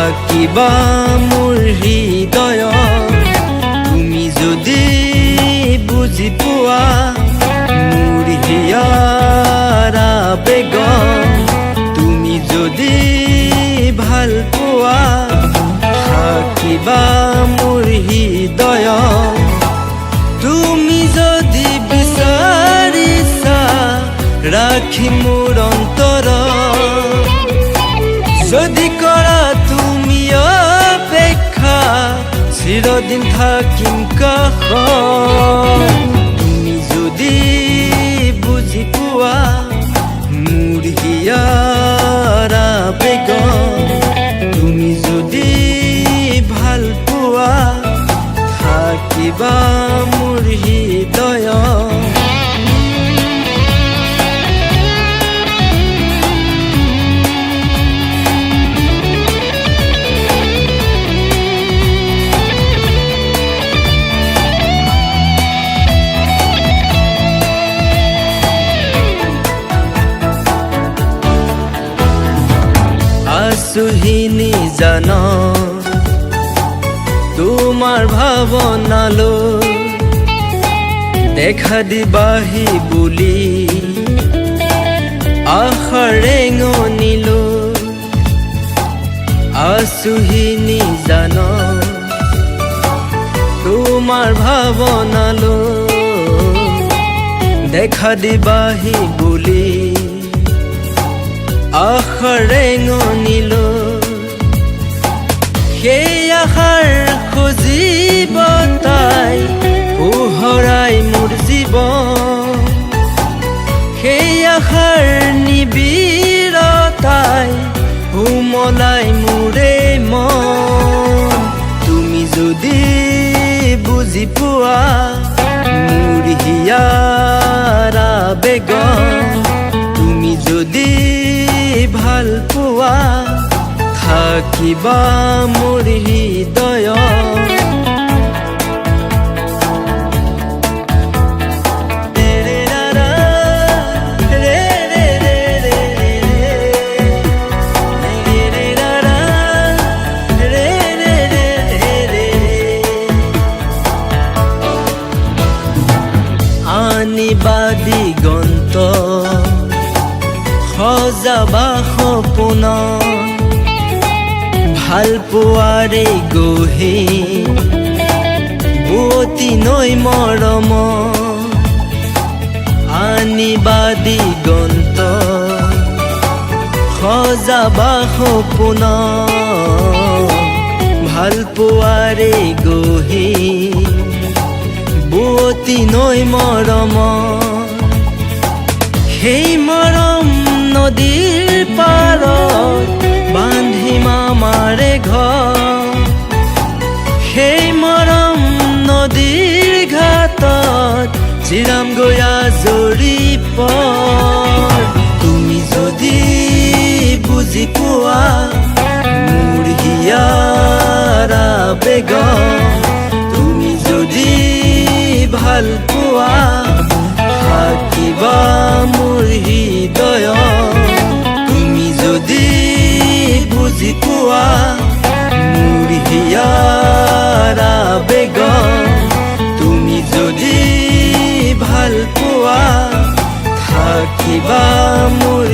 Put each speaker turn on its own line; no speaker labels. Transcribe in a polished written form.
থাকিবা মোৰ হৃদয়ত তুমি যদি বুজি পোৱা মোৰ হিয়াৰ আবেগ তুমি যদি ভাল পোৱা থাকিবা মোৰ হৃদয়ত তুমি যদি বিচাৰিছা ৰাখি মোৰ অন্তৰত যদি কৰা তুমি অপেক্ষা চিৰদিন থাকিম কাষত তুমি যদি বুজি পোৱা মোৰ হিয়াৰ আবেগ তুমি যদি ভাল পোৱা থাকিবা মোৰ হৃদয়ত আছুহিনি জান তোমাৰ ভাৱনালৈ দেখা দিবাহি বুলি আশাৰ ৰেঙনিলৈ আছুহিনি জান তোমাৰ ভাৱনালৈ দেখা দিবাহি বুলি আশাৰ ৰেঙনিলৈ সেই আশাৰ খুজিব তাই পোহৰাই মোৰ জীৱন সেই আশাৰ নিবিড়তাই উমলাই মোৰে মন তুমি যদি বুজি পোৱা মোৰ হিয়াৰ আবেগ তুমি যদি ভাল পোৱা থাকিবা মোৰ হৃদয়ত আনিবা দিগন্ত সজাবা সপোন ভাল পোৱাৰে গহি বুৱতী নৈ মৰম আনিবা দিগন্ত সজাবা সপোন ভাল পোৱাৰে গহি বুৱতী নৈ মৰম সেই মৰম নদীৰ পাৰত বান্ধিম আমাৰে ঘৰ সেই মৰম নদীৰ ঘাটত চিৰাম গৈ আজৰি পৰ তুমি যদি বুজি পোৱা মোৰ হিয়াৰ আবেগ তুমি যদি ভাল পোৱা থাকিবা মোৰ হৃদয়ত তুমি যদি বুজি পোৱা মোৰ হিয়াৰ আবেগ তুমি যদি ভাল পোৱা থাকিবা মোৰ